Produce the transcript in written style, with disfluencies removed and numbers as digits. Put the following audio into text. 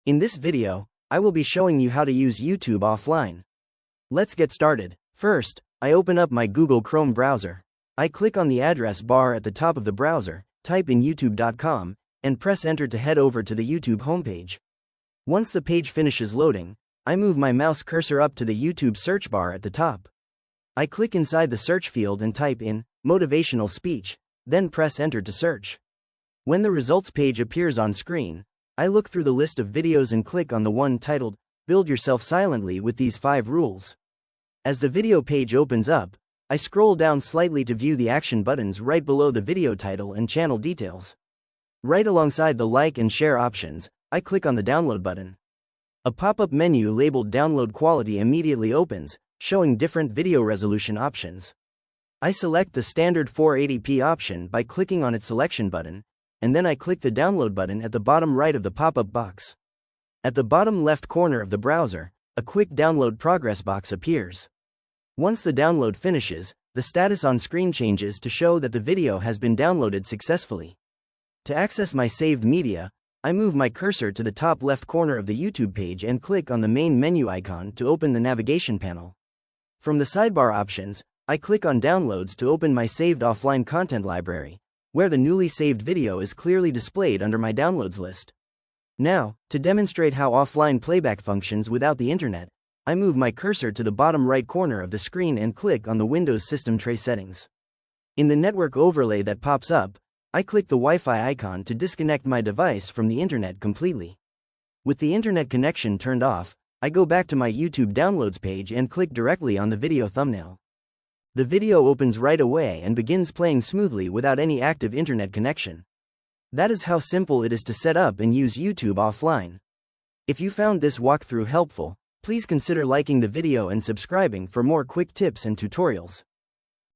In this video, I will be showing you how to use YouTube offline. Let's get started. First, I open up my Google Chrome browser. I click on the address bar at the top of the browser, type in youtube.com, and press enter to head over to the YouTube homepage. Once the page finishes loading, I move my mouse cursor up to the YouTube search bar at the top. I click inside the search field and type in motivational speech, then press enter to search. When the results page appears on screen, I look through the list of videos and click on the one titled, Build Yourself Silently with These 5 Rules. As the video page opens up, I scroll down slightly to view the action buttons right below the video title and channel details. Right alongside the like and share options, I click on the download button. A pop-up menu labeled Download Quality immediately opens, showing different video resolution options. I select the standard 480p option by clicking on its selection button, and then I click the download button at the bottom right of the pop-up box. At the bottom left corner of the browser, a quick download progress box appears. Once the download finishes, the status on screen changes to show that the video has been downloaded successfully. To access my saved media, I move my cursor to the top left corner of the YouTube page and click on the main menu icon to open the navigation panel. From the sidebar options, I click on Downloads to open my saved offline content library, where the newly saved video is clearly displayed under my downloads list. Now, to demonstrate how offline playback functions without the internet, I move my cursor to the bottom right corner of the screen and click on the Windows System Tray settings. In the network overlay that pops up, I click the Wi-Fi icon to disconnect my device from the internet completely. With the internet connection turned off, I go back to my YouTube downloads page and click directly on the video thumbnail. The video opens right away and begins playing smoothly without any active internet connection. That is how simple it is to set up and use YouTube offline. If you found this walkthrough helpful, please consider liking the video and subscribing for more quick tips and tutorials.